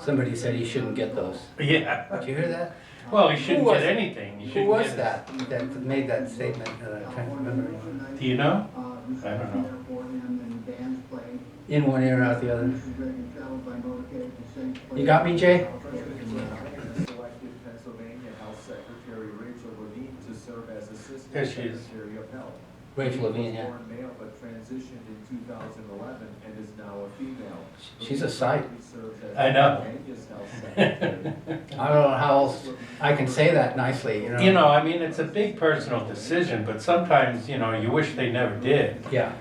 Somebody said he shouldn't get those. Yeah. Did you hear that? Well, he shouldn't get anything. Who was that made that statement? I'm trying to remember. Do you know? I don't know. In one ear, out the other. You got me, Jay? There she is. Rachel Levine, yeah. Transitioned in 2011 and is now a female. She's a sight. I know. I don't know how else I can say that nicely, you know. You know, I mean, it's a big personal decision, but sometimes, you know, you wish they never did. Yeah.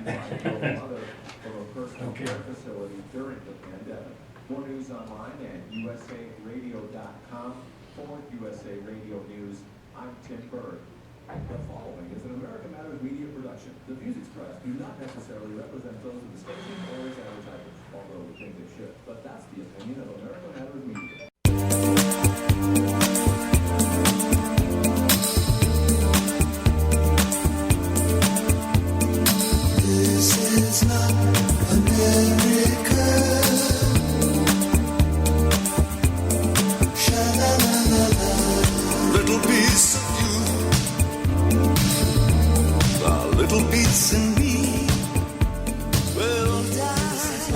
Okay. Facility during the pandemic. More news online at usaradio.com/USA Radio News. I'm Tim Berg. The following is an American Matters media production. The views expressed do not necessarily represent those of the station or its advertisers, although we think they should. But that's the opinion of American Matters Media. This is not America. Sha-la-la-la-la. Little piece of you, a little piece in me. Well,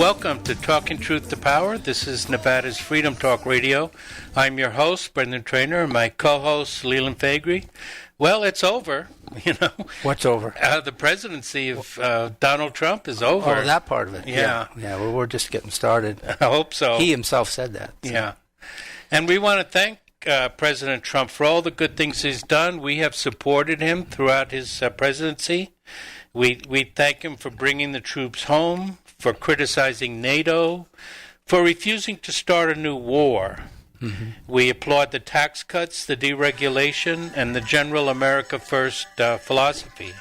Welcome to Talking Truth to Power. This is Nevada's Freedom Talk Radio. I'm your host, Brendan Trainor, and my co-host, Leland Faegre. Well, it's over, you know. What's over? The presidency of Donald Trump is over. Oh, that part of it. Yeah. Yeah, well, we're just getting started. I hope so. He himself said that. So. Yeah. And we want to thank President Trump for all the good things he's done. We have supported him throughout his presidency. We thank him for bringing the troops home, for criticizing NATO, for refusing to start a new war. Mm-hmm. We applaud the tax cuts, the deregulation, and the general America First philosophy.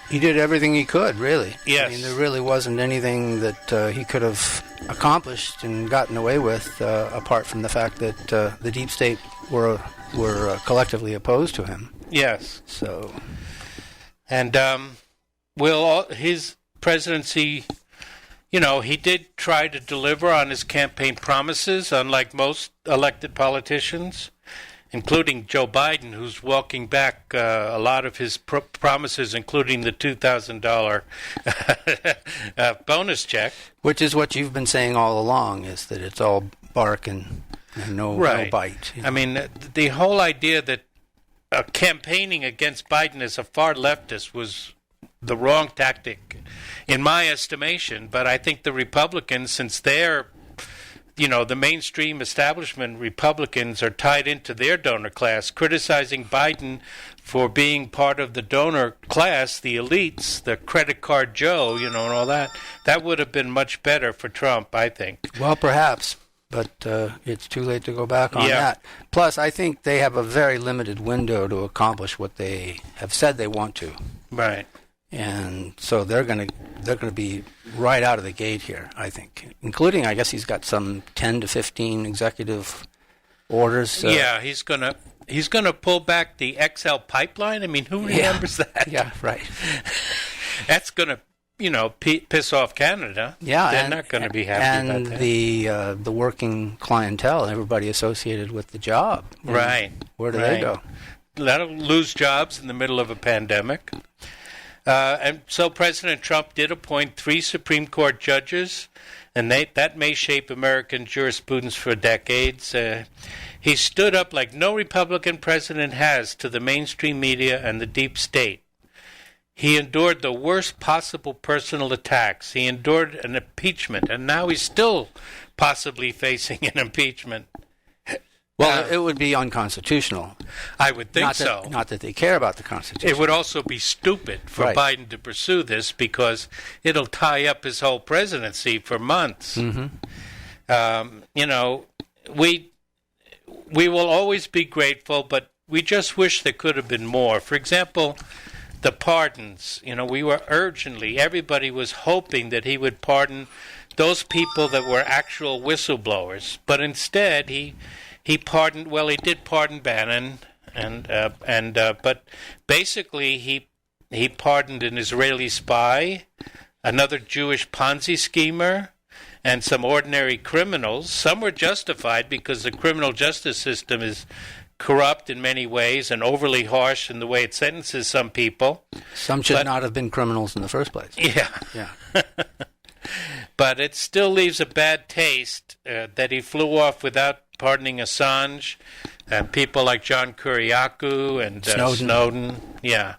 He did everything he could, really. Yes. I mean, there really wasn't anything that he could have accomplished and gotten away with, apart from the fact that the deep state were collectively opposed to him. Yes. So, and his presidency, you know, he did try to deliver on his campaign promises, unlike most elected politicians, including Joe Biden, who's walking back a lot of his promises, including the $2,000 bonus check. which is what you've been saying all along, is that it's all bark and no bite. You know? I mean, the whole idea that campaigning against Biden as a far leftist was the wrong tactic, in my estimation. But I think the Republicans, since they're, you know, the mainstream establishment Republicans are tied into their donor class, criticizing Biden for being part of the donor class, the elites, the credit card Joe, you know, and all that. That would have been much better for Trump, I think. Well, perhaps, but it's too late to go back on that. Plus, I think they have a very limited window to accomplish what they have said they want to. Right. And so they're going to be right out of the gate here, I think, including, I guess he's got some 10 to 15 executive orders. Yeah, he's gonna pull back the XL pipeline. I mean, who remembers that? Yeah, right. That's gonna, you know, piss off Canada. Yeah, they're not going to be happy about that. And the working clientele, everybody associated with the job. Right. Where do they go? That'll lose jobs in the middle of a pandemic. And so President Trump did appoint 3 Supreme Court judges, and that may shape American jurisprudence for decades. He stood up like no Republican president has to the mainstream media and the deep state. He endured the worst possible personal attacks. He endured an impeachment, and now he's still possibly facing an impeachment. Well, it would be unconstitutional. I would think so. Not that they care about the Constitution. It would also be stupid for Biden to pursue this, because it'll tie up his whole presidency for months. Mm-hmm. You know, we will always be grateful, but we just wish there could have been more. For example, the pardons. You know, we were everybody was hoping that he would pardon those people that were actual whistleblowers, but instead he pardoned. Well, he did pardon Bannon, but basically he pardoned an Israeli spy, another Jewish Ponzi schemer, and some ordinary criminals. Some were justified because the criminal justice system is corrupt in many ways and overly harsh in the way it sentences some people. Some should not have been criminals in the first place. Yeah. But it still leaves a bad taste that he flew off without pardoning Assange and people like John Kiriakou and Snowden. Yeah.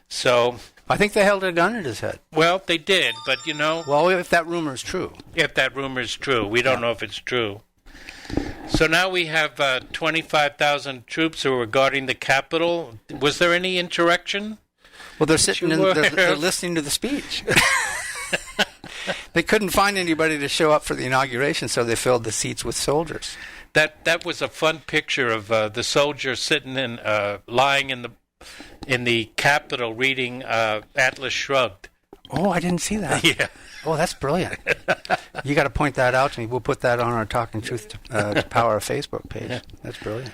So I think they held a gun at his head. Well, they did, but Well, if that rumor is true. If that rumor is true. We don't know if it's true. So now we have 25,000 troops who are guarding the Capitol. Was there any insurrection? Well, they're sitting they're listening to the speech. They couldn't find anybody to show up for the inauguration, so they filled the seats with soldiers. That was a fun picture of the soldiers sitting lying in the Capitol reading Atlas Shrugged. Oh, I didn't see that. Yeah. Oh, that's brilliant. You got to point that out to me. We'll put that on our Talking Truth to Power Facebook page. Yeah. That's brilliant.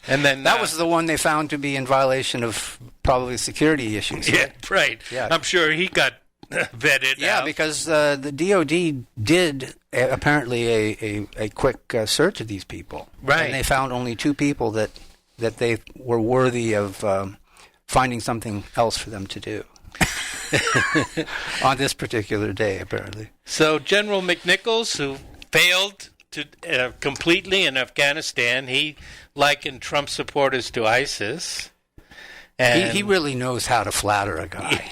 And then that was the one they found to be in violation of probably security issues. Yeah, right. Yeah. I'm sure he got vetted. Yeah, out. because the DOD did apparently a quick search of these people. Right. And they found only 2 people that they were worthy of finding something else for them to do. On this particular day, apparently. So General McNichols, who failed to completely in Afghanistan, he likened Trump supporters to ISIS. And he really knows how to flatter a guy.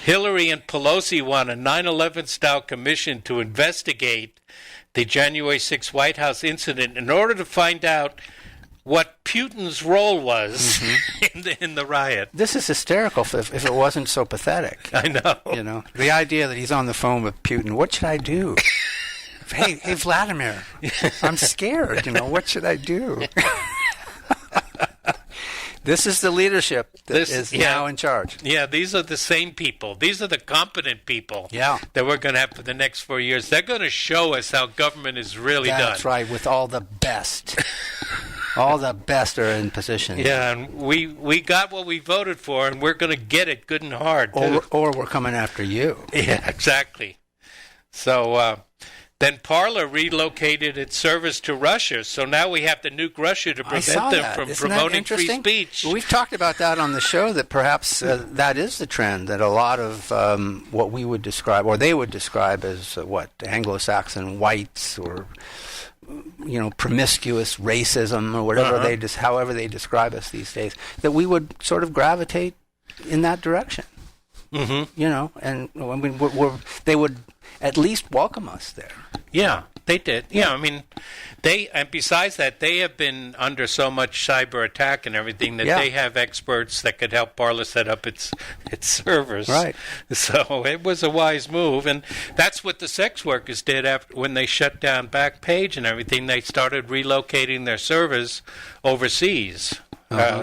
Hillary and Pelosi want a 9/11-style commission to investigate the January 6 White House incident in order to find out what Putin's role was in the riot. This is hysterical if it wasn't so pathetic. I know. The idea that he's on the phone with Putin, what should I do? Hey, Vladimir, I'm scared. What should I do? This is the leadership that is now in charge. Yeah, these are the sane people. These are the competent people that we're going to have for the next 4 years. They're going to show us how government is really done. That's right, with all the best. All the best are in position. Yeah, and we got what we voted for, and we're going to get it good and hard. Or we're coming after you. Yeah, exactly. So then Parler relocated its service to Russia, so now we have to nuke Russia to prevent them from promoting free speech. Well, we've talked about that on the show, that perhaps that is the trend, that a lot of what we would describe, or they would describe as Anglo-Saxon whites, or promiscuous racism, or whatever however they describe us these days, that we would sort of gravitate in that direction. Mm-hmm. And I mean, they would at least welcome us there. Yeah, they did. Yeah, I mean, and besides that, they have been under so much cyber attack and everything that they have experts that could help Parler set up its servers. Right. So it was a wise move, and that's what the sex workers did when they shut down Backpage and everything. They started relocating their servers overseas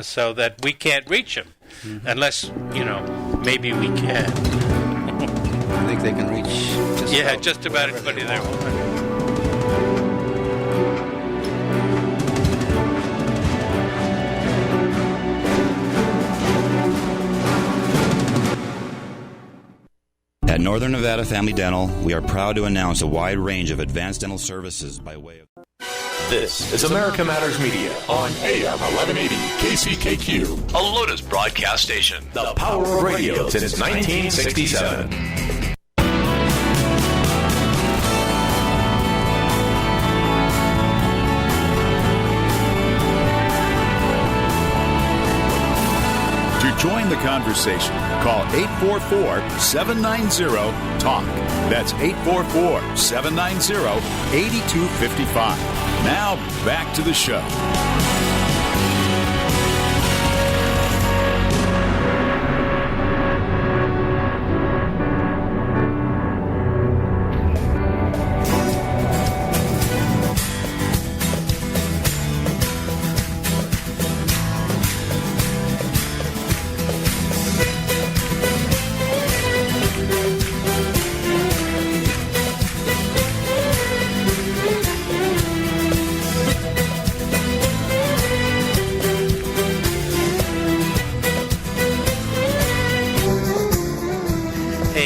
so that we can't reach them, unless maybe we can. I think they can reach just about everybody there. At Northern Nevada Family Dental, we are proud to announce a wide range of advanced dental services by way of... This is America Matters Media on AM 1180 KCKQ, a Lotus broadcast station. The power of radio since 1967. To join the conversation, call 844-790-TALK. That's 844-790-8255. Now, back to the show.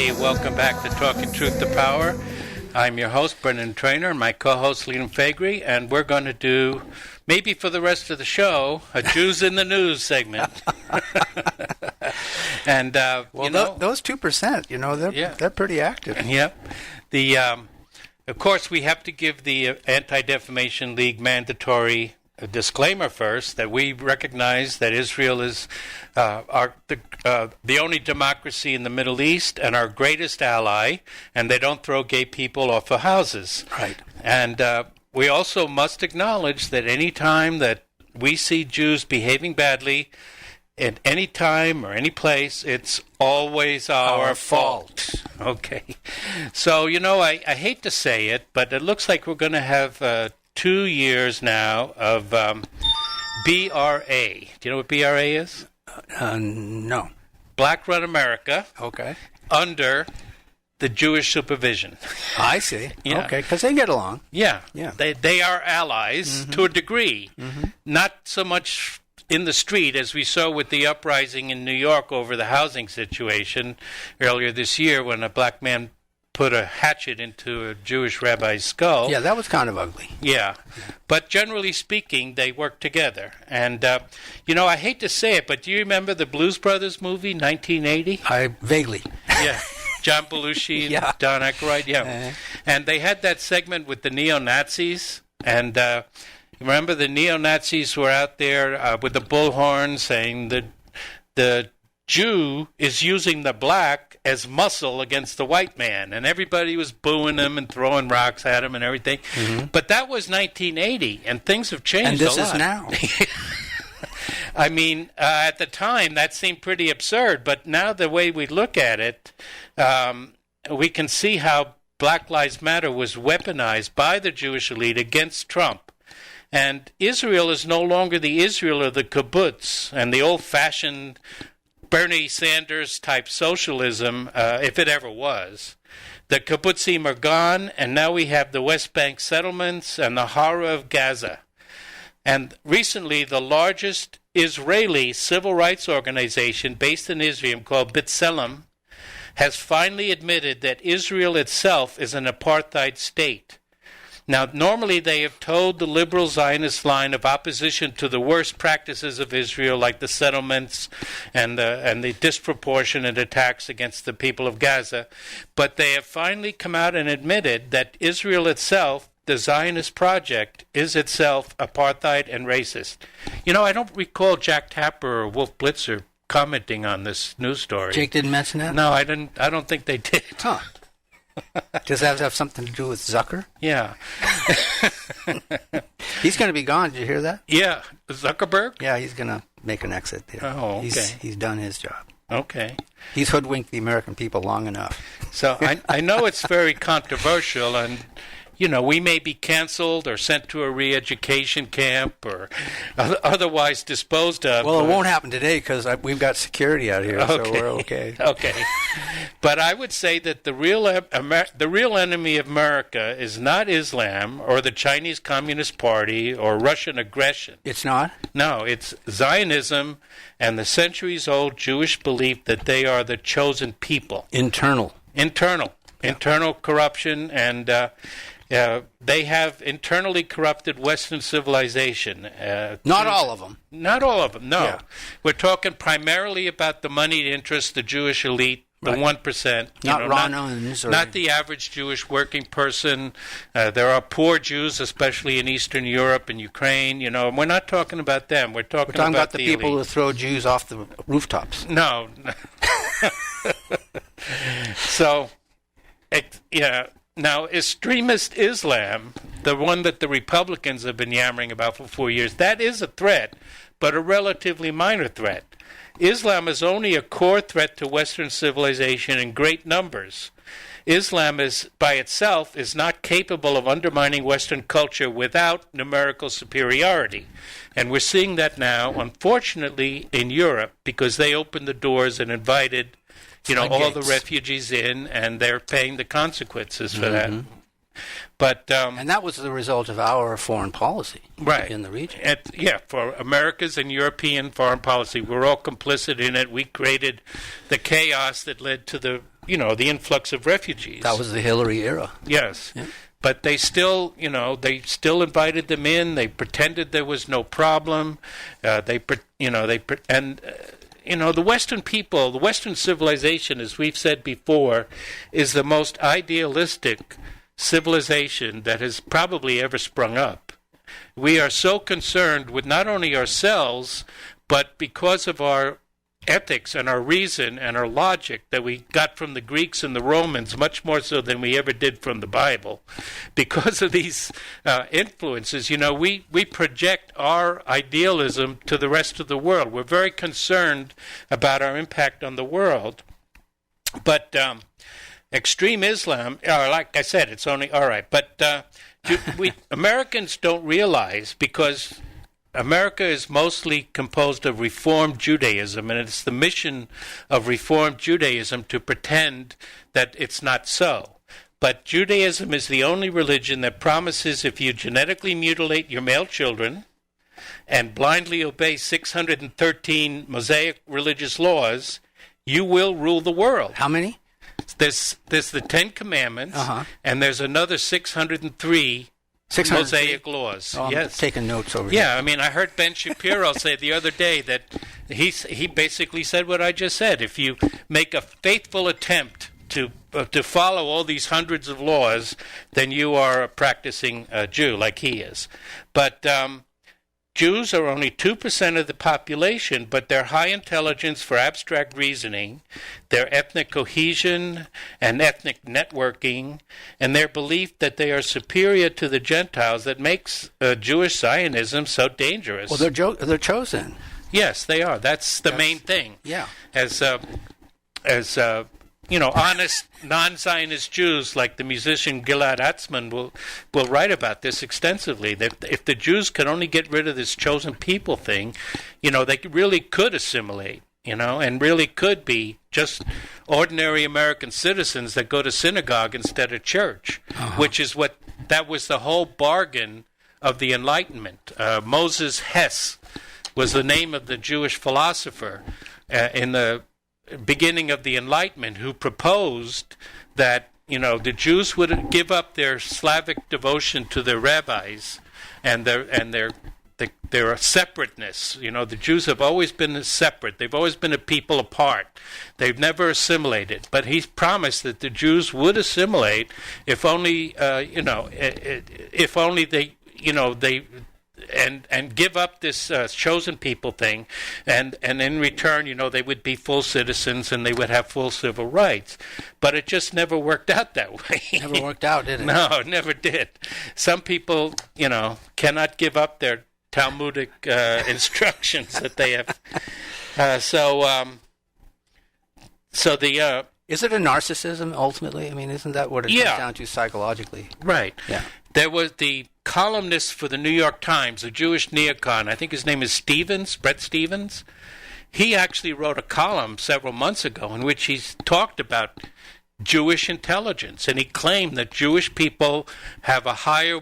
Hey, welcome back to Talking Truth to Power. I'm your host, Brendan Trainor, and my co-host, Leland Faegre, and we're going to do, maybe for the rest of the show, a Jews in the News segment. And, those 2%, they're pretty active. Yep. Of course, we have to give the Anti-Defamation League mandatory disclaimer first, that we recognize that Israel is the only democracy in the Middle East and our greatest ally, and they don't throw gay people off of houses. Right. And we also must acknowledge that any time that we see Jews behaving badly, at any time or any place, it's always our fault. Okay. So, I hate to say it, but it looks like we're going to have 2 years now of BRA. Do you know what BRA is? No. Black Run America. Okay. Under the Jewish supervision. I see. Yeah. Okay, because they get along. Yeah. Yeah. They are allies to a degree. Not so much in the street as we saw with the uprising in New York over the housing situation earlier this year when a black man put a hatchet into a Jewish rabbi's skull. Yeah, that was kind of ugly. Yeah. But generally speaking, they work together. And, I hate to say it, but do you remember the Blues Brothers movie, 1980? Vaguely. Yeah. John Belushi and Yeah. Don Aykroyd, yeah. And they had that segment with the neo-Nazis. And remember the neo-Nazis were out there with the bullhorn saying that the Jew is using the black as muscle against the white man, and everybody was booing him and throwing rocks at him and everything. But that was 1980, and things have changed a lot. And this is now. I mean, at the time, that seemed pretty absurd, but now the way we look at it, we can see how Black Lives Matter was weaponized by the Jewish elite against Trump. And Israel is no longer the Israel of the kibbutz and the old-fashioned Bernie Sanders-type socialism, if it ever was. The kibbutzim are gone, and now we have the West Bank settlements and the horror of Gaza. And recently, the largest Israeli civil rights organization based in Israel called B'Tselem has finally admitted that Israel itself is an apartheid state. Now, normally they have told the liberal Zionist line of opposition to the worst practices of Israel, like the settlements and the disproportionate attacks against the people of Gaza, but they have finally come out and admitted that Israel itself, the Zionist project, is itself apartheid and racist. I don't recall Jack Tapper or Wolf Blitzer commenting on this news story. Jake didn't mention that? No, I don't think they did. Huh. Does that have something to do with Zucker? Yeah. He's going to be gone. Did you hear that? Yeah. Zuckerberg? Yeah, he's going to make an exit there. Oh, okay. He's done his job. Okay. He's hoodwinked the American people long enough. So I know it's very controversial, and we may be canceled or sent to a re-education camp or otherwise disposed of. Well, it won't happen today because we've got security out here, so we're okay. Okay. But I would say that the real enemy of America is not Islam or the Chinese Communist Party or Russian aggression. It's not? No, it's Zionism and the centuries-old Jewish belief that they are the chosen people. Internal corruption, and they have internally corrupted Western civilization. Not all of them. Not all of them, no. Yeah. We're talking primarily about the moneyed interests, the Jewish elite, the 1%. Not Ron Owens. Not the average Jewish working person. There are poor Jews, especially in Eastern Europe and Ukraine, and we're not talking about them. We're talking about the people elite. who throw Jews off the rooftops. No. So, now, extremist Islam, the one that the Republicans have been yammering about for 4 years, that is a threat, but a relatively minor threat. Islam is only a core threat to Western civilization in great numbers. Islam by itself is not capable of undermining Western culture without numerical superiority. And we're seeing that now, unfortunately, in Europe, because they opened the doors and invited all the refugees in, and they're paying the consequences for that. But and that was the result of our foreign policy in the region. For America's and European foreign policy, we're all complicit in it. We created the chaos that led to the the influx of refugees. That was the Hillary era. Yes. Yeah. But they still, they still invited them in. They pretended there was no problem. The Western people, the Western civilization, as we've said before, is the most idealistic civilization that has probably ever sprung up. We are so concerned with not only ourselves, but because of our ethics and our reason and our logic that we got from the Greeks and the Romans, much more so than we ever did from the Bible. Because of these influences, we project our idealism to the rest of the world. We're very concerned about our impact on the world. But extreme Islam, like I said, it's only all right. But Americans don't realize, because America is mostly composed of Reform Judaism, and it's the mission of Reform Judaism to pretend that it's not so. But Judaism is the only religion that promises if you genetically mutilate your male children and blindly obey 613 Mosaic religious laws, you will rule the world. How many? There's the Ten Commandments, and there's another 603 Mosaic laws. Oh, I'm yes, taking notes over here. Yeah, I mean, I heard Ben Shapiro say the other day that he basically said what I just said. If you make a faithful attempt to follow all these hundreds of laws, then you are a practicing Jew, like he is. But Jews are only 2% of the population, but their high intelligence for abstract reasoning, their ethnic cohesion and ethnic networking, and their belief that they are superior to the Gentiles that makes Jewish Zionism so dangerous. Well, they're chosen. Yes, they are. That's the main thing. Yeah. As honest non-Zionist Jews like the musician Gilad Atzmon will write about this extensively. That if the Jews could only get rid of this chosen people thing, they really could assimilate, and really could be just ordinary American citizens that go to synagogue instead of church, which is that was the whole bargain of the Enlightenment. Moses Hess was the name of the Jewish philosopher in the beginning of the Enlightenment, who proposed that the Jews would give up their Slavic devotion to their rabbis and their separateness. The Jews have always been separate. They've always been a people apart. They've never assimilated. But he promised that the Jews would assimilate if only if only they and give up this chosen people thing, and in return, they would be full citizens and they would have full civil rights. But it just never worked out that way. Never worked out, did it? No, it never did. Some people, cannot give up their Talmudic instructions that they have. Is it a narcissism ultimately? I mean, isn't that what it comes down to psychologically? Right. Yeah. There was the columnist for the New York Times, a Jewish neocon. I think his name is Brett Stevens. He actually wrote a column several months ago in which he talked about Jewish intelligence, and he claimed that Jewish people have a higher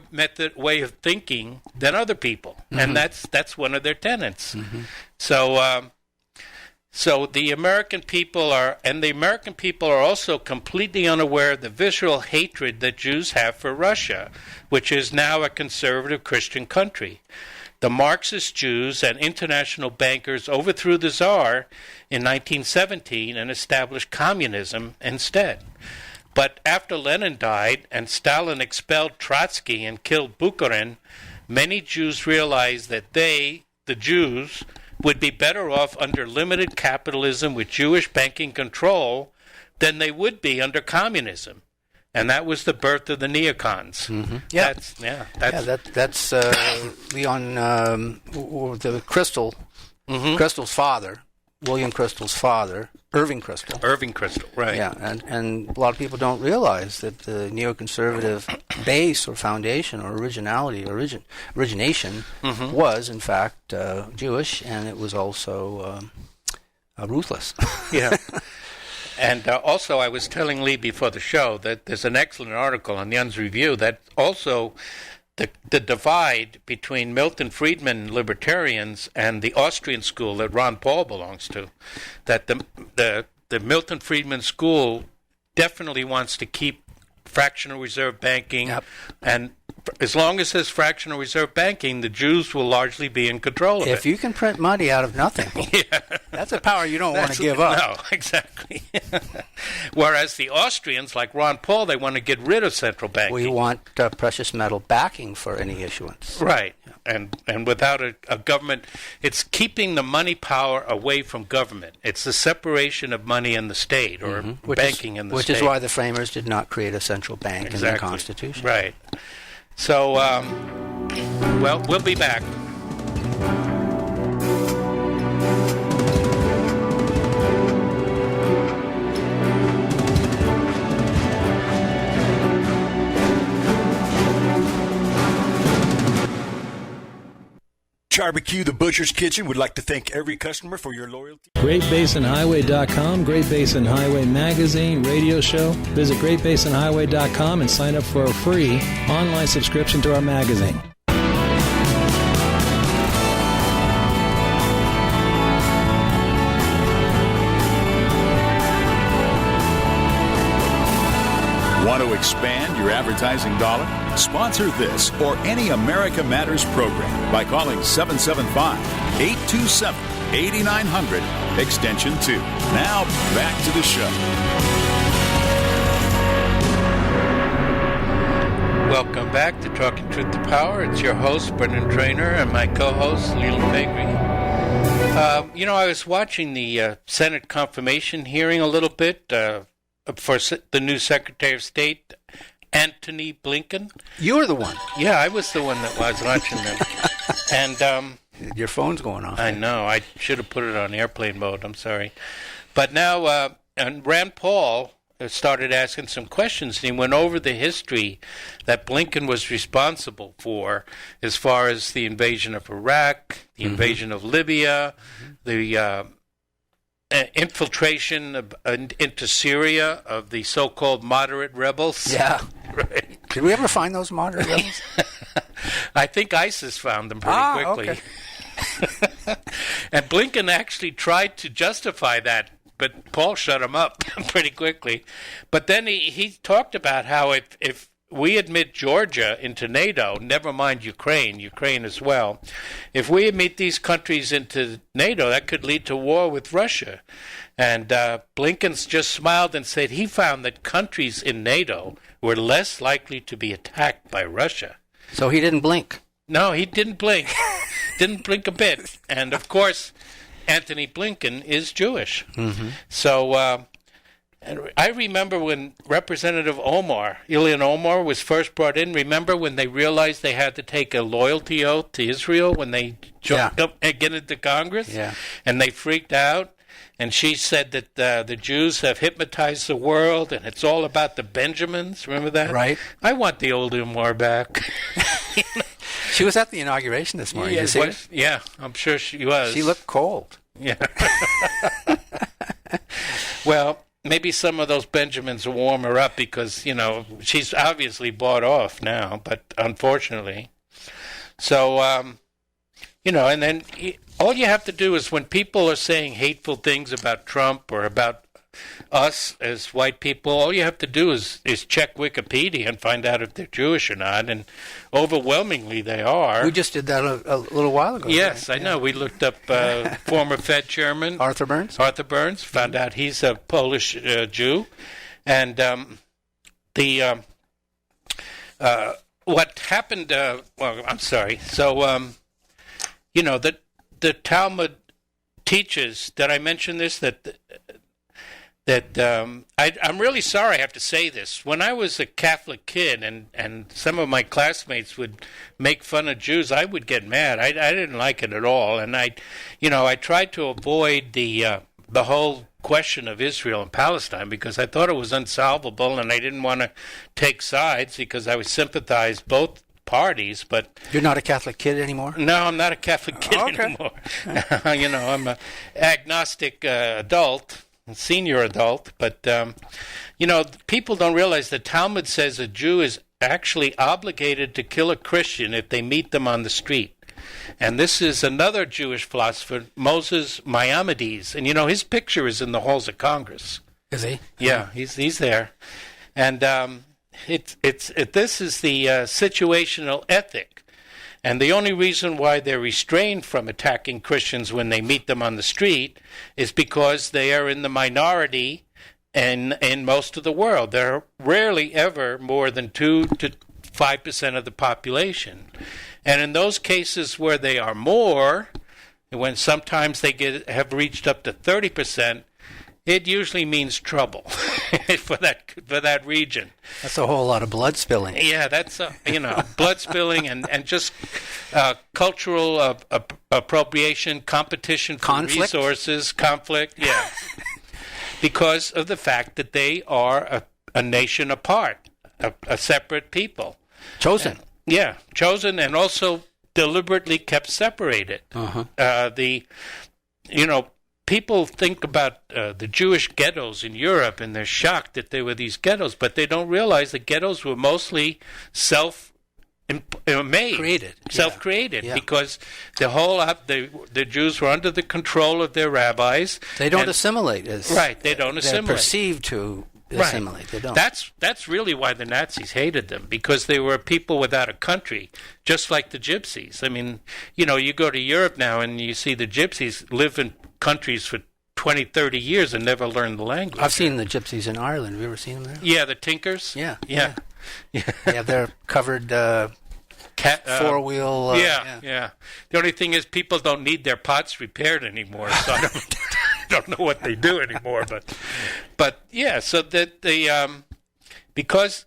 way of thinking than other people, and that's one of their tenets. So the American people are also completely unaware of the visceral hatred that Jews have for Russia, which is now a conservative Christian country. The Marxist Jews and international bankers overthrew the Tsar in 1917 and established communism instead. But after Lenin died and Stalin expelled Trotsky and killed Bukharin, many Jews realized that the Jews, would be better off under limited capitalism with Jewish banking control than they would be under communism. And that was the birth of the neocons. Yeah. That's Leon, the Crystal's father, William Crystal's father, Irving Crystal. Irving Crystal, right. Yeah, and a lot of people don't realize that the neoconservative base or foundation or origination was, in fact, Jewish, and it was also ruthless. Yeah. And also, I was telling Lee before the show that there's an excellent article on the Unz Review that also the divide between Milton Friedman libertarians and the Austrian school that Ron Paul belongs to, that the Milton Friedman school definitely wants to keep fractional reserve banking, and as long as there's fractional reserve banking, the Jews will largely be in control of it. If you can print money out of nothing, that's a power you don't want to give up. No, exactly. Whereas the Austrians, like Ron Paul, they want to get rid of central banking. We want precious metal backing for any issuance. Right. And without a government, it's keeping the money power away from government. It's the separation of money in the state, or banking in the state. Which is why the framers did not create a central bank in the Constitution. Right. So, well, we'll be back. Barbecue, the Butcher's Kitchen, would like to thank every customer for your loyalty. GreatBasinHighway.com, Great Basin Highway magazine, radio show. Visit GreatBasinHighway.com and sign up for a free online subscription to our magazine. Want to expand your advertising dollar? Sponsor this or any America Matters program by calling 775-827-8900, extension 2. Now, back to the show. Welcome back to Talking Truth to Power. It's your host, Brendan Trainor, and my co-host, Leland Faegre. I was watching the Senate confirmation hearing a little bit for the new Secretary of State, Antony Blinken. You were the one. Yeah, I was the one that was watching them. And your phone's going off. I know. I should have put it on airplane mode. I'm sorry. But now, and Rand Paul started asking some questions, and he went over the history that Blinken was responsible for as far as the invasion of Iraq, the invasion of Libya, the infiltration into Syria of the so-called moderate rebels. Yeah. Right. Did we ever find those moderate rebels? I think ISIS found them pretty quickly. Okay. And Blinken actually tried to justify that, but Paul shut him up pretty quickly. But then he talked about how if we admit Georgia into NATO, never mind Ukraine as well, if we admit these countries into NATO, that could lead to war with Russia. And Blinken just smiled and said he found that countries in NATO were less likely to be attacked by Russia. So he didn't blink. No, he didn't blink. Didn't blink a bit. And, of course, Antony Blinken is Jewish. So I remember when Representative Ilhan Omar, was first brought in. Remember when they realized they had to take a loyalty oath to Israel when they jumped up and get into Congress? Yeah. And they freaked out. And she said that the Jews have hypnotized the world, and it's all about the Benjamins. Remember that? Right. I want the old Omar back. She was at the inauguration this morning. Yeah, Did you see it? Yeah, I'm sure she was. She looked cold. Yeah. Well, maybe some of those Benjamins will warm her up because, she's obviously bought off now, but unfortunately. So, and then all you have to do is when people are saying hateful things about Trump or about us as white people, all you have to do is check Wikipedia and find out if they're Jewish or not, and overwhelmingly they are. We just did that a little while ago. Yes, right? I know. We looked up former Fed chairman Arthur Burns, found out he's a Polish Jew, and what happened, I'm sorry. So, the Talmud teaches, did I mention this, I'm really sorry I have to say this. When I was a Catholic kid and some of my classmates would make fun of Jews, I would get mad. I didn't like it at all. And I tried to avoid the whole question of Israel and Palestine because I thought it was unsolvable and I didn't want to take sides because I would sympathize both parties. But you're not a Catholic kid anymore? No, I'm not a Catholic kid anymore. I'm an agnostic adult. Senior adult, but people don't realize the Talmud says a Jew is actually obligated to kill a Christian if they meet them on the street. And this is another Jewish philosopher, Moses Maimonides, and his picture is in the halls of Congress. Is he? Yeah, he's there, and this is the situational ethic, and the only reason why they're restrained from attacking Christians when they meet them on the street is because they are in the minority, in most of the world. They're rarely ever more than 2 to 5% of the population, and in those cases where they are more, when sometimes they have reached up to 30%. It usually means trouble for that region. That's a whole lot of blood spilling. Yeah, that's blood spilling and just cultural appropriation, competition for conflict? Resources, conflict. Yeah, because of the fact that they are a nation apart, a separate people, chosen. Chosen, and also deliberately kept separated. People think about the Jewish ghettos in Europe, and they're shocked that there were these ghettos, but they don't realize the ghettos were mostly self-created, because the Jews were under the control of their rabbis. They don't assimilate. They don't assimilate. They're perceived to assimilate. They don't. That's really why the Nazis hated them, because they were people without a country, just like the Gypsies. I mean, you go to Europe now and you see the Gypsies live in countries for 20, 30 years and never learn the language. I've seen the Gypsies in Ireland. Have you ever seen them there? Yeah, the Tinkers. Yeah. Yeah, they're covered four-wheel. The only thing is people don't need their pots repaired anymore, so I don't know what they do anymore. But yeah, so that because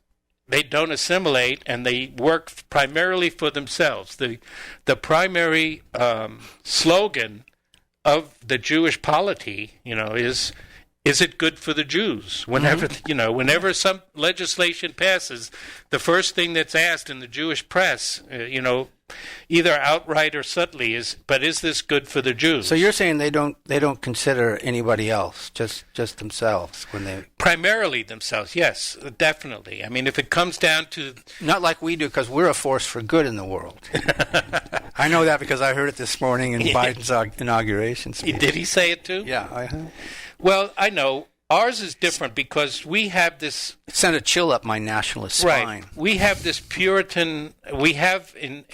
they don't assimilate and they work primarily for themselves. The primary slogan of the Jewish polity, is it good for the Jews? Whenever some legislation passes, the first thing that's asked in the Jewish press, either outright or subtly, is this good for the Jews? So you're saying they don't consider anybody else, just themselves when they primarily themselves? Yes, definitely. I mean, if it comes down to not like we do, because we're a force for good in the world. I know that because I heard it this morning in Biden's inauguration speech. Did he say it too? Yeah, I heard. Well, I know. Ours is different because we have this. It sent a chill up my nationalist spine. Right. We have this Puritan. We have in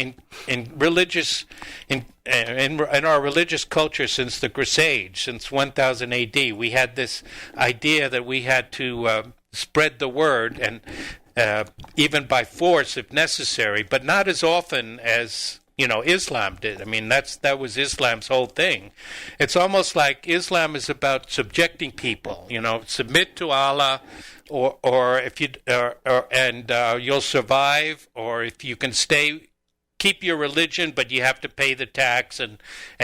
religious in our religious culture since the Crusades, since 1000 A.D. We had this idea that we had to spread the word, and even by force if necessary, but not as often as Islam did. I mean, that was Islam's whole thing. It's almost like Islam is about subjecting people. Submit to Allah, or if you you'll survive, or if you can keep your religion, but you have to pay the tax, and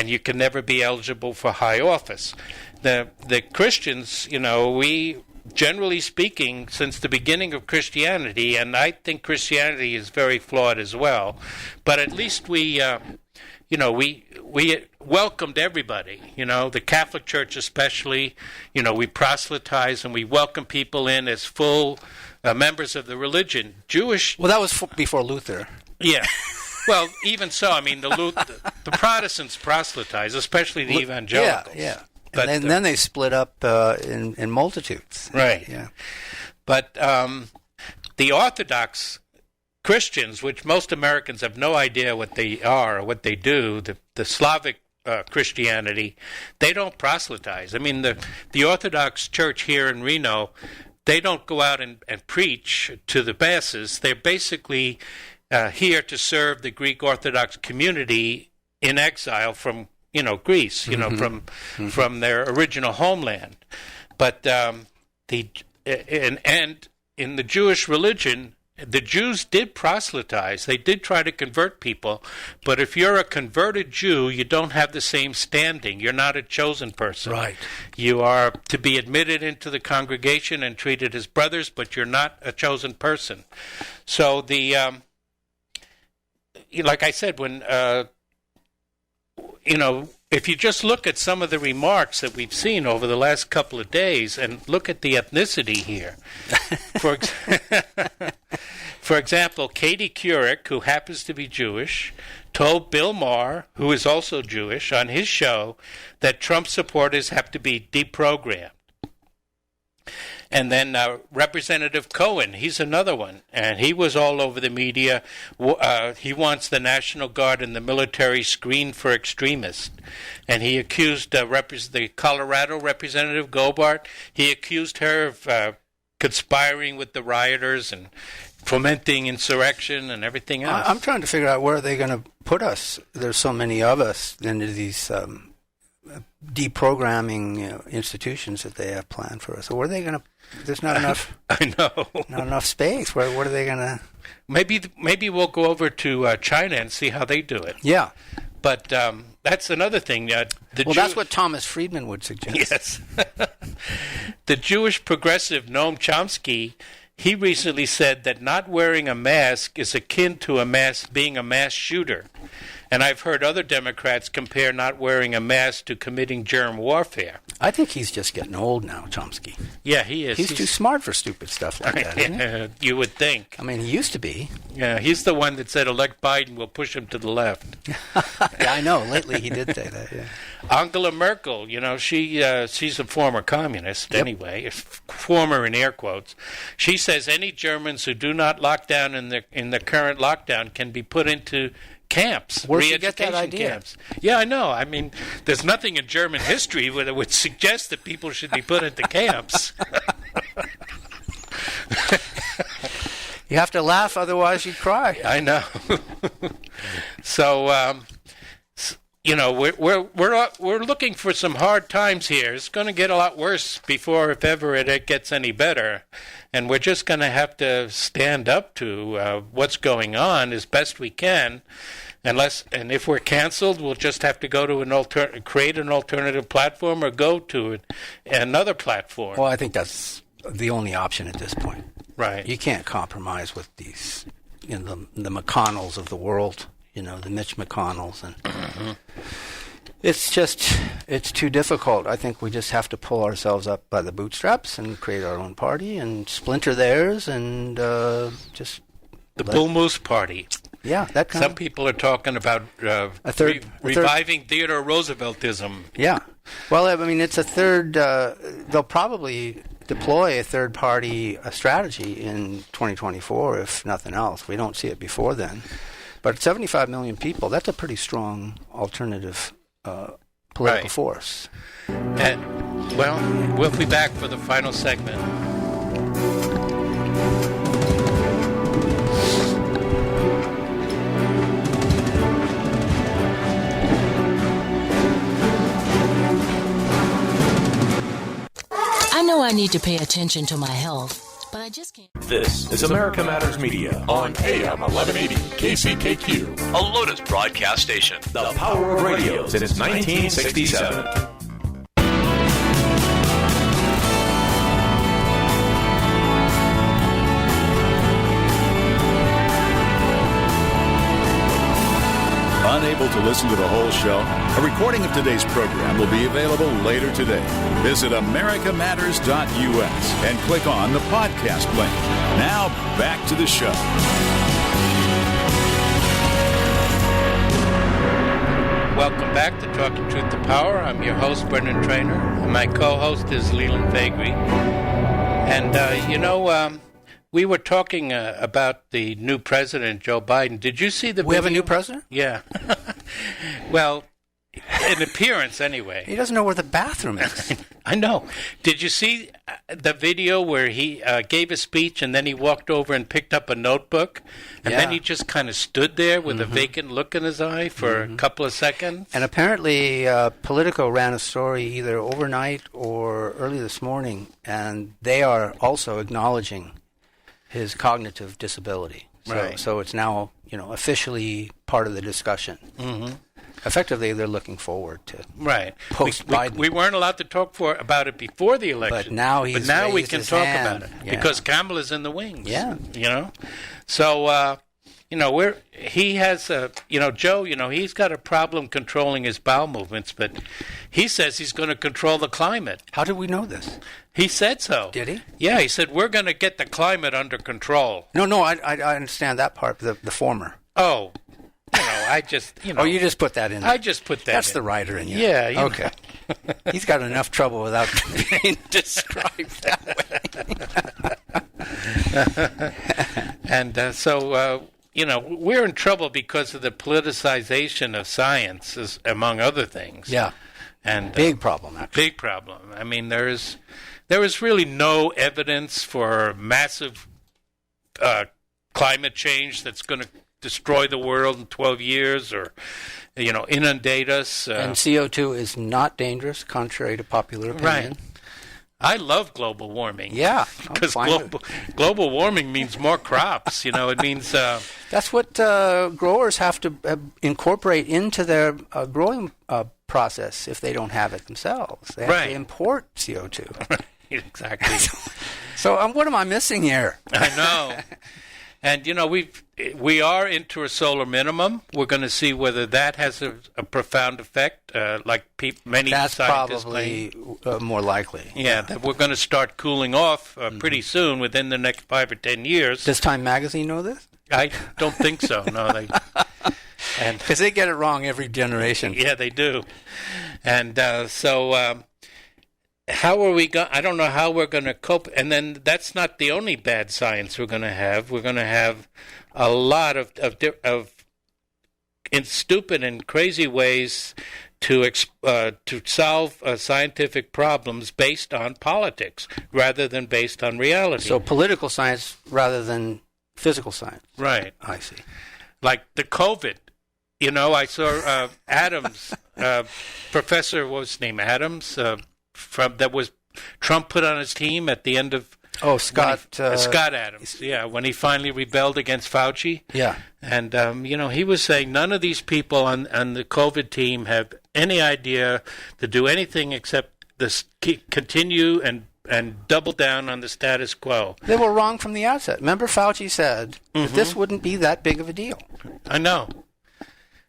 you can never be eligible for high office. The Christians, we. Generally speaking, since the beginning of Christianity, and I think Christianity is very flawed as well, but at least we welcomed everybody. The Catholic Church especially. We proselytize and we welcome people in as full members of the religion. Jewish. Well, that was before Luther. Yeah. Well, even so, I mean, the Protestants proselytize, especially the evangelicals. Yeah. And then they split up in multitudes. Right. Yeah. But the Orthodox Christians, which most Americans have no idea what they are or what they do, the Slavic Christianity, they don't proselytize. I mean, the Orthodox Church here in Reno, they don't go out and preach to the masses. They're basically here to serve the Greek Orthodox community in exile from Greece, from their original homeland. But and in the Jewish religion, the Jews did proselytize. They did try to convert people. But if you're a converted Jew, you don't have the same standing. You're not a chosen person. Right. You are to be admitted into the congregation and treated as brothers, but you're not a chosen person. So like I said, when if you just look at some of the remarks that we've seen over the last couple of days and look at the ethnicity here. For example, Katie Couric, who happens to be Jewish, told Bill Maher, who is also Jewish, on his show that Trump supporters have to be deprogrammed. And then Representative Cohen, he's another one, and he was all over the media. He wants the National Guard and the military screened for extremists. And he accused the Colorado Representative Gobart, he accused her of conspiring with the rioters and fomenting insurrection and everything else. I'm trying to figure out where they're going to put us. There's so many of us into these deprogramming institutions that they have planned for us. So where are they going to? There's not enough. I know. Not enough space. What are they going to? Maybe we'll go over to China and see how they do it. Yeah. But that's another thing. That's what Thomas Friedman would suggest. Yes. The Jewish progressive Noam Chomsky, he recently said that not wearing a mask is akin to being a mass shooter. And I've heard other Democrats compare not wearing a mask to committing germ warfare. I think he's just getting old now, Chomsky. Yeah, he is. He's too smart for stupid stuff like that, isn't he? You would think. I mean, he used to be. Yeah, he's the one that said elect Biden will push him to the left. Yeah, I know. Lately he did say that, yeah. Angela Merkel, she's a former communist anyway, former in air quotes. She says any Germans who do not lock down in the current lockdown can be put into camps, where'd you get that idea? Camps. Yeah, I know. I mean, there's nothing in German history that would suggest that people should be put into camps. You have to laugh, otherwise you'd cry. I know. So, we're looking for some hard times here. It's going to get a lot worse before, if ever, it gets any better. And we're just going to have to stand up to what's going on as best we can. And if we're canceled, we'll just have to go to create an alternative platform or go to another platform. Well, I think that's the only option at this point. Right. You can't compromise with these, the McConnells of the world, the Mitch McConnells. And it's too difficult. I think we just have to pull ourselves up by the bootstraps and create our own party and splinter theirs and just... The Bull Moose Party. Yeah, that kind Some people are talking about reviving Theodore Rooseveltism. Yeah. Well, I mean, it's a third... they'll probably deploy a third-party strategy in 2024, if nothing else. We don't see it before then. But 75 million people, that's a pretty strong alternative political force. And, we'll be back for the final segment. I know I need to pay attention to my health, but I just can't. This is America Matters Media on AM 1180 KCKQ, a Lotus broadcast station. The power of radio since 1967. Unable to listen to the whole show? A recording of today's program will be available later today. Visit americamatters.us and click on the podcast link. Now, back to the show. Welcome back to Talking Truth to Power. I'm your host, Brendan Trainor, and my co-host is Leland Faegre. And, we were talking about the new president, Joe Biden. Did you see the video? We have a new president? Yeah. Well, in appearance, anyway. He doesn't know where the bathroom is. I know. Did you see the video where he gave a speech and then he walked over and picked up a notebook? And then he just kind of stood there with a vacant look in his eye for a couple of seconds? And apparently Politico ran a story either overnight or early this morning, and they are also acknowledging his cognitive disability. So it's now, officially part of the discussion. Mm-hmm. Effectively, they're looking forward to post-Biden. We weren't allowed to talk about it before the election. But now we can talk hand. about it because Kamala's in the wings. Yeah. So, he has, Joe, he's got a problem controlling his bowel movements, but he says he's going to control the climate. How did we know this? He said so. Did he? Yeah, he said, we're going to get the climate under control. No, I understand that part, the former. Oh, I just, Oh, you just put that in there. I just put that That's in. the writer in you. Yeah. Okay. He's got enough trouble without being described that way. And so, we're in trouble because of the politicization of science, among other things. Yeah. And big problem, actually. Big problem. I mean, there is really no evidence for massive climate change that's going to destroy the world in 12 years or, inundate us. And CO2 is not dangerous, contrary to popular opinion. Right. I love global warming. Yeah. Because global warming means more crops. It means... That's what growers have to incorporate into their growing process if they don't have it themselves. They have to import CO2. Exactly. So what am I missing here? I know. And, we are into a solar minimum. We're going to see whether that has a profound effect, like many That's scientists probably claim. More likely. Yeah, that we're going to start cooling off pretty soon, within the next 5 or 10 years. Does Time Magazine know this? I don't think so, no. Because they get it wrong every generation. Yeah, they do. And how are we going? I don't know how we're going to cope. And then that's not the only bad science we're going to have. We're going to have a lot of in stupid and crazy ways to solve scientific problems based on politics rather than based on reality. So political science rather than physical science. Right. I see. Like the COVID. I saw Adams, Professor, what was his name? Adams. That was Trump put on his team at the end of Scott Adams, when he finally rebelled against Fauci. Yeah. And he was saying none of these people on the COVID team have any idea to do anything except continue and double down on the status quo. They were wrong from the outset. Remember, Fauci said that this wouldn't be that big of a deal. I know.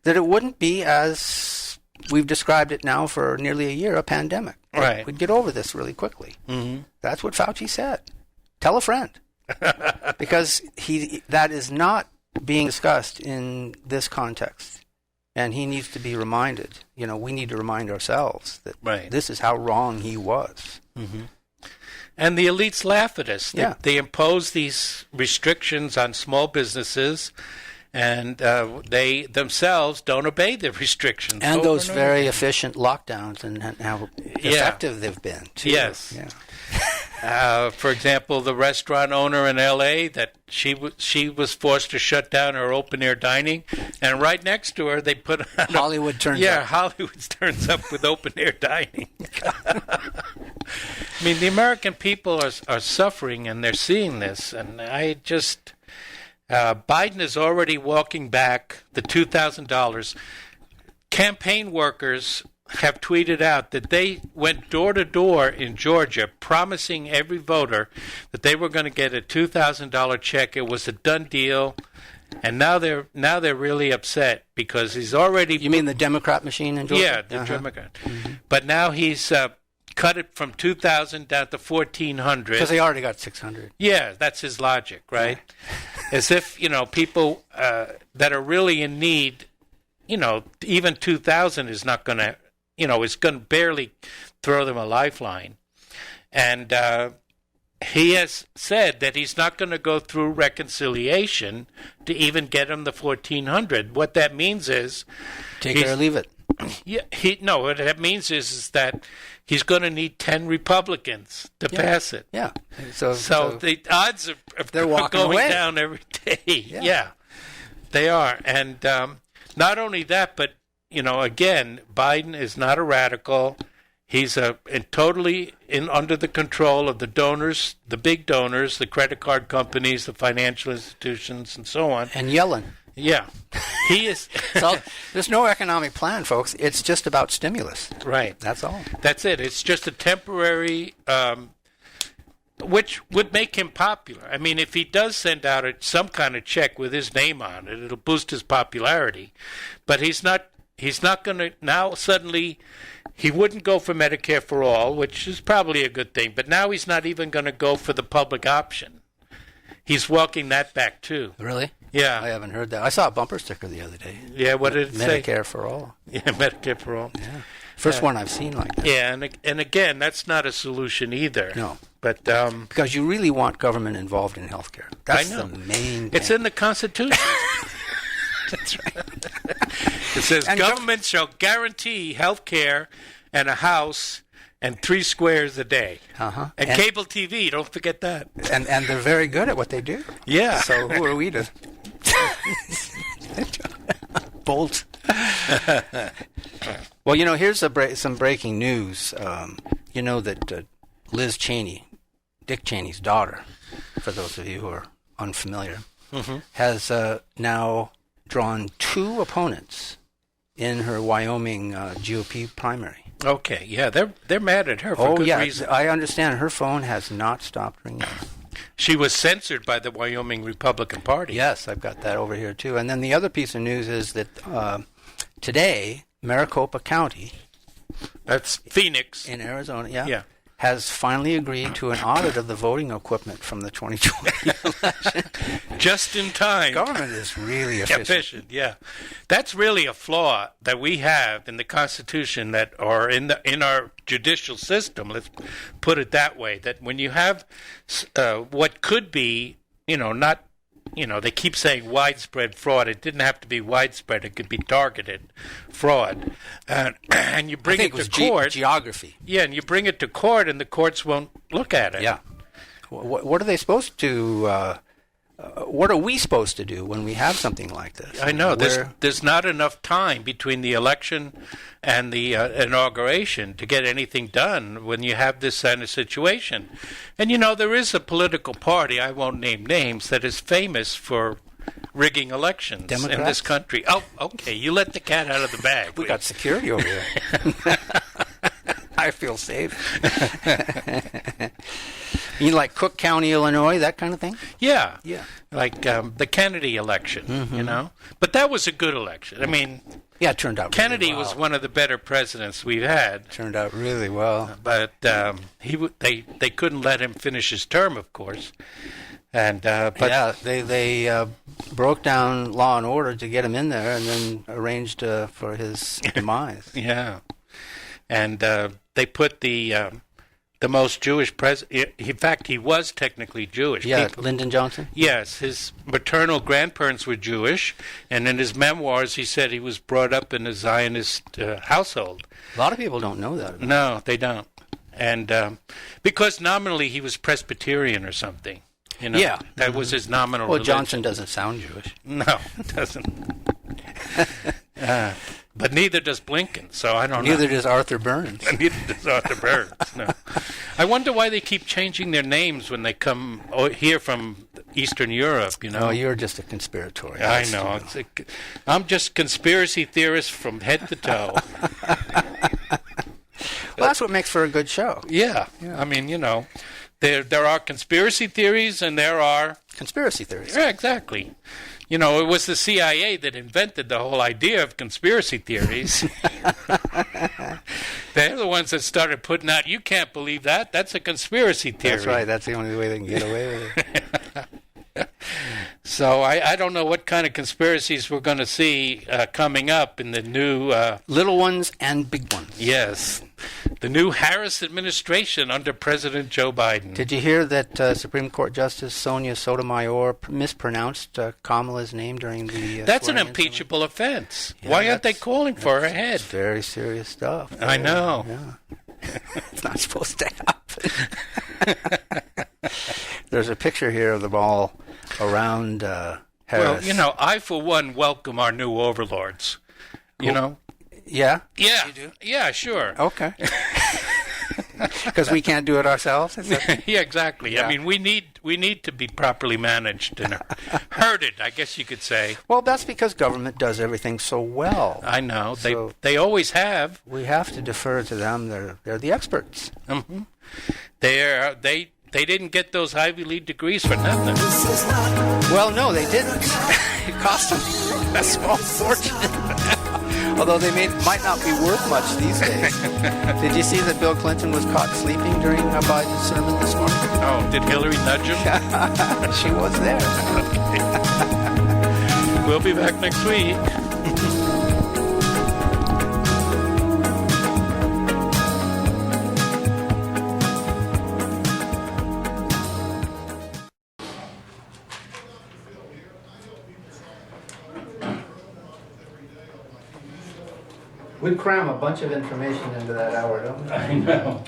That it wouldn't be, as we've described it now for nearly a year, a pandemic. Right. We'd get over this really quickly. Mm-hmm. That's what Fauci said. Tell a friend. Because that is not being discussed in this context. And he needs to be reminded. We need to remind ourselves that this is how wrong he was. Mm-hmm. And the elites laugh at us. They impose these restrictions on small businesses, and they themselves don't obey the restrictions. And those very efficient lockdowns and how effective they've been, too. Yes. Yeah. For example, the restaurant owner in L.A., that she was forced to shut down her open-air dining, and right next to her they put on Hollywood turns up. Yeah, Hollywood turns up with open-air dining. I mean, the American people are suffering, and they're seeing this, and I just... Biden is already walking back the $2,000. Campaign workers have tweeted out that they went door to door in Georgia promising every voter that they were going to get a $2,000 check. It was a done deal, and now they're really upset because he's already... You mean the Democrat machine in Georgia? Yeah, the Democrat. Mm-hmm. But now he's cut it from $2,000 down to $1,400. Because they already got $600. Yeah, that's his logic, right? Yeah. As if, people that are really in need, even $2,000 is not going to, it's going to barely throw them a lifeline. And he has said that he's not going to go through reconciliation to even get him the $1,400. What that means is... Take it or leave it. Yeah, what that means is that he's going to need 10 Republicans to pass it. Yeah. So the odds of they're walking going away. down every day. Yeah, they are. And not only that, but, again, Biden is not a radical. He's totally under the control of the donors, the big donors, the credit card companies, the financial institutions, and so on. And Yellen. Yeah, he is. So there's no economic plan, folks. It's just about stimulus. Right. That's all. That's it. It's just a temporary, which would make him popular. I mean, if he does send out some kind of check with his name on it, it'll boost his popularity. But he's not going to now suddenly. He wouldn't go for Medicare for all, which is probably a good thing. But now he's not even going to go for the public option. He's walking that back too. Really? Yeah. I haven't heard that. I saw a bumper sticker the other day. Yeah, what did it say? Medicare for all. Yeah, Medicare for all. Yeah. First one I've seen like that. Yeah, and again, that's not a solution either. No. But because you really want government involved in healthcare. That's I know. the main thing. It's in the Constitution. That's right. It says government shall guarantee health care and a house and 3 squares a day. Uh-huh. And cable TV, don't forget that. And they're very good at what they do. Yeah. So who are we to bolt? Well, here's some breaking news. You know that Liz Cheney, Dick Cheney's daughter, for those of you who are unfamiliar, has now drawn 2 opponents in her Wyoming GOP primary. Okay, yeah, they're mad at her for good reason. I understand her phone has not stopped ringing. She was censored by the Wyoming Republican Party. Yes, I've got that over here too. And then the other piece of news is that today, Maricopa County, that's Phoenix in Arizona, has finally agreed to an audit of the voting equipment from the 2020 election. Just in time. Government is really efficient. Yeah. That's really a flaw that we have in the Constitution or in our judicial system, let's put it that way, that when you have what could be, they keep saying widespread fraud. It didn't have to be widespread. It could be targeted fraud. And you bring it to court. Geography. Yeah, and you bring it to court, and the courts won't look at it. Yeah. What are they supposed to... what are we supposed to do when we have something like this? I know. There's not enough time between the election and the inauguration to get anything done when you have this kind of situation. And, there is a political party, I won't name names, that is famous for rigging elections Democrats? in this country. Oh, okay. You let the cat out of the bag. We got security over here. I feel safe. You like Cook County, Illinois, that kind of thing? Yeah. Yeah. Like the Kennedy election, But that was a good election. I mean... Yeah, it turned out Kennedy really well. was one of the better presidents we've had. Turned out really well. But they couldn't let him finish his term, of course. And they broke down law and order to get him in there, and then arranged for his demise. Yeah, and they put the most Jewish president. In fact, he was technically Jewish. Yeah, Lyndon Johnson? Yes, his maternal grandparents were Jewish, and in his memoirs he said he was brought up in a Zionist household. A lot of people don't know that. No, they don't. And because nominally he was Presbyterian or something. Yeah. That was his nominal religion. Johnson doesn't sound Jewish. No, it doesn't. But neither does Blinken, so I don't know. Neither does Arthur Burns. Neither does Arthur Burns, no. I wonder why they keep changing their names when they come here from Eastern Europe, Oh, you're just a conspiratorial. I know. I'm just conspiracy theorist from head to toe. Well, that's what makes for a good show. Yeah. I mean, there are conspiracy theories and there are... Conspiracy theories. Yeah, exactly. It was the CIA that invented the whole idea of conspiracy theories. They're the ones that started putting out, you can't believe that. That's a conspiracy theory. That's right. That's the only way they can get away with it. So I don't know what kind of conspiracies we're going to see coming up in the new... little ones and big ones. Yes. The new Harris administration under President Joe Biden. Did you hear that Supreme Court Justice Sonia Sotomayor mispronounced Kamala's name during the That's an impeachable offense. Yeah, why aren't they calling for her head? It's very serious stuff. I know. Yeah. It's not supposed to happen. There's a picture here of them all around Harris. Well, I, for one, welcome our new overlords. Yeah? Yeah. You do? Yeah, sure. Okay. Because we can't do it ourselves? Yeah, exactly. Yeah. I mean, we need to be properly managed and herded, I guess you could say. Well, that's because government does everything so well. I know. So they always have. We have to defer to them. They're the experts. Mm-hmm. They didn't get those Ivy League degrees for nothing. Well, no, they didn't. It cost them a small fortune. Although they might not be worth much these days. Did you see that Bill Clinton was caught sleeping during Biden's sermon this morning? Oh, did Hillary nudge him? She was there. We'll be back next week. We cram a bunch of information into that hour, don't we? I know.